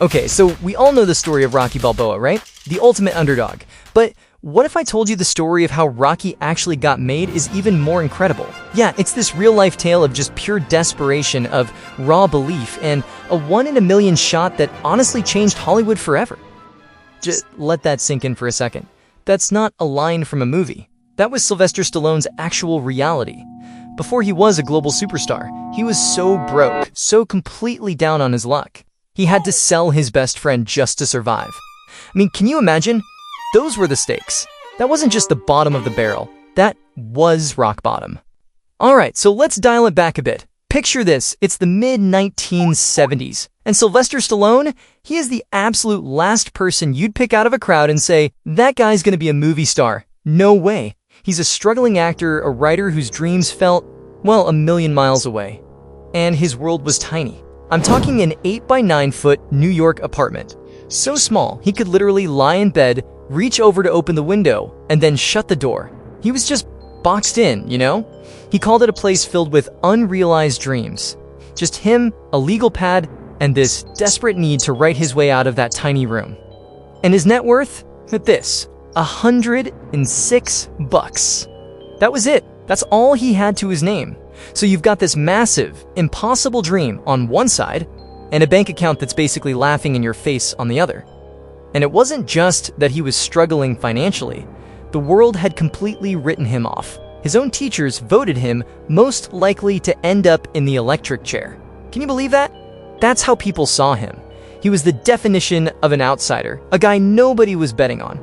Okay, so we all know the story of Rocky Balboa, right? The ultimate underdog. But what if I told you the story of how Rocky actually got made is even more incredible? Yeah, it's this real-life tale of just pure desperation, of raw belief, and a one-in-a-million shot that honestly changed Hollywood forever. Just let that sink in for a second. That's not a line from a movie. That was Sylvester Stallone's actual reality. Before he was a global superstar, he was so broke, so completely down on his luck. He had to sell his best friend just to survive. I mean, can you imagine? Those were the stakes. That wasn't just the bottom of the barrel. That was rock bottom. Alright, so let's dial it back a bit. Picture this, it's the mid-1970s. And Sylvester Stallone, he is the absolute last person you'd pick out of a crowd and say, that guy's gonna be a movie star. No way. He's a struggling actor, a writer whose dreams felt, well, a million miles away. And his world was tiny. I'm talking an 8-by-9-foot New York apartment. So small, he could literally lie in bed, reach over to open the window, and then shut the door. He was just boxed in, you know? He called it a place filled with unrealized dreams. Just him, a legal pad, and this desperate need to write his way out of that tiny room. And his net worth? At this, $106. That was it. That's all he had to his name. So you've got this massive, impossible dream on one side, and a bank account that's basically laughing in your face on the other. And it wasn't just that he was struggling financially. The world had completely written him off. His own teachers voted him most likely to end up in the electric chair. Can you believe that? That's how people saw him. He was the definition of an outsider, a guy nobody was betting on.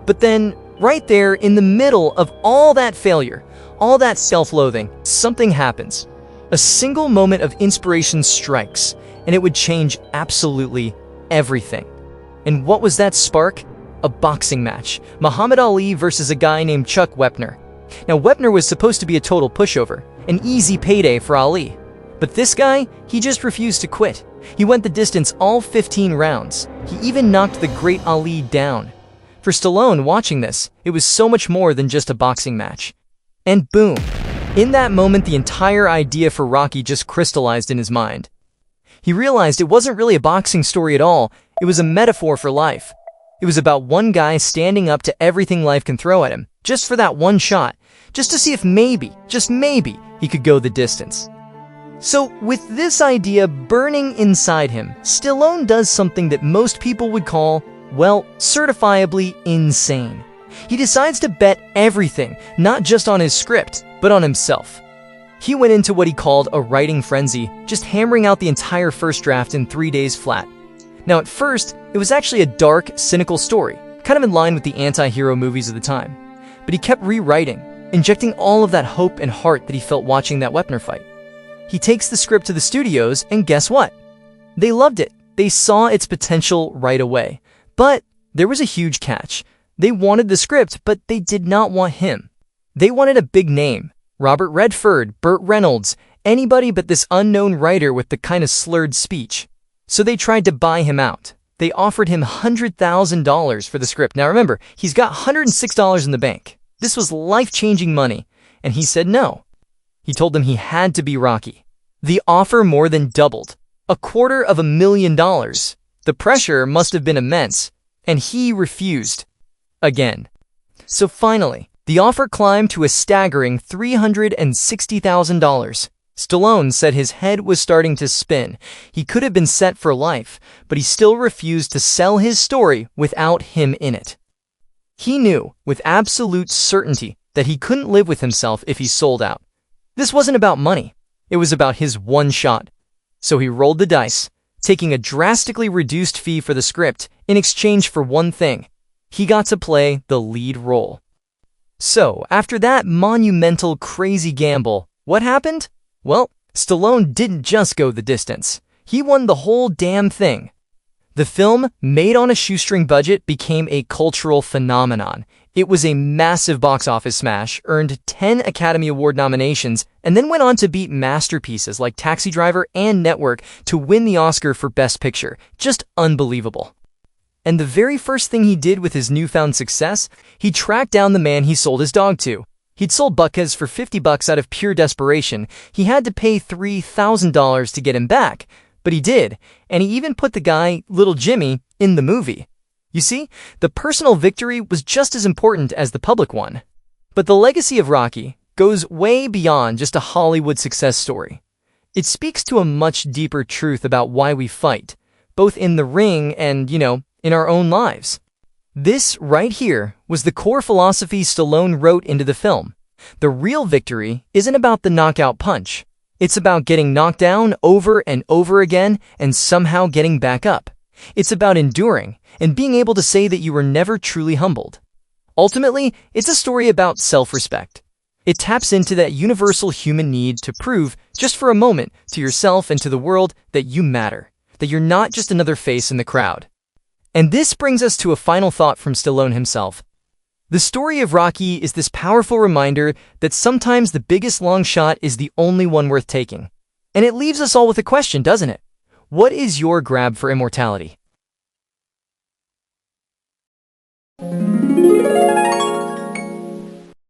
But then, right there in the middle of all that failure, all that self-loathing, something happens. A single moment of inspiration strikes, and it would change absolutely everything. And what was that spark? A boxing match. Muhammad Ali versus a guy named Chuck Wepner. Now, Wepner was supposed to be a total pushover, an easy payday for Ali. But this guy, he just refused to quit. He went the distance all 15 rounds. He even knocked the great Ali down. For Stallone, watching this, it was so much more than just a boxing match. And boom, in that moment, the entire idea for Rocky just crystallized in his mind. He realized it wasn't really a boxing story at all, it was a metaphor for life. It was about one guy standing up to everything life can throw at him, just for that one shot, just to see if maybe, just maybe, he could go the distance. So, with this idea burning inside him, Stallone does something that most people would call, well, certifiably insane. He decides to bet everything, not just on his script, but on himself. He went into what he called a writing frenzy, just hammering out the entire first draft in 3 days flat. Now at first, it was actually a dark, cynical story, kind of in line with the anti-hero movies of the time. But he kept rewriting, injecting all of that hope and heart that he felt watching that Wepner fight. He takes the script to the studios, and guess what? They loved it. They saw its potential right away. But there was a huge catch. They wanted the script, but they did not want him. They wanted a big name. Robert Redford, Burt Reynolds, anybody but this unknown writer with the kind of slurred speech. So they tried to buy him out. They offered him $100,000 for the script. Now remember, he's got $106 in the bank. This was life-changing money, and he said no. He told them he had to be Rocky. The offer more than doubled. $250,000. The pressure must have been immense, and he refused. Again. So finally, the offer climbed to a staggering $360,000. Stallone said his head was starting to spin. He could have been set for life, but he still refused to sell his story without him in it. He knew, with absolute certainty, that he couldn't live with himself if he sold out. This wasn't about money. It was about his one shot. So he rolled the dice, taking a drastically reduced fee for the script in exchange for one thing. He got to play the lead role. So, after that monumental, crazy gamble, what happened? Well, Stallone didn't just go the distance. He won the whole damn thing. The film, made on a shoestring budget, became a cultural phenomenon. It was a massive box office smash, earned 10 Academy Award nominations, and then went on to beat masterpieces like Taxi Driver and Network to win the Oscar for Best Picture. Just unbelievable. And the very first thing he did with his newfound success, he tracked down the man he sold his dog to. He'd sold Butkus for $50 out of pure desperation. He had to pay $3,000 to get him back, But he did, and he even put the guy, Little Jimmy, in the movie. You see, the personal victory was just as important as the public one. But the legacy of Rocky goes way beyond just a Hollywood success story. It speaks to a much deeper truth about why we fight, both in the ring and, in our own lives. This right here was the core philosophy Stallone wrote into the film. The real victory isn't about the knockout punch. It's about getting knocked down over and over again and somehow getting back up. It's about enduring and being able to say that you were never truly humbled. Ultimately, it's a story about self-respect. It taps into that universal human need to prove, just for a moment, to yourself and to the world that you matter, that you're not just another face in the crowd. And this brings us to a final thought from Stallone himself. The story of Rocky is this powerful reminder that sometimes the biggest long shot is the only one worth taking. And it leaves us all with a question, doesn't it? What is your grab for immortality?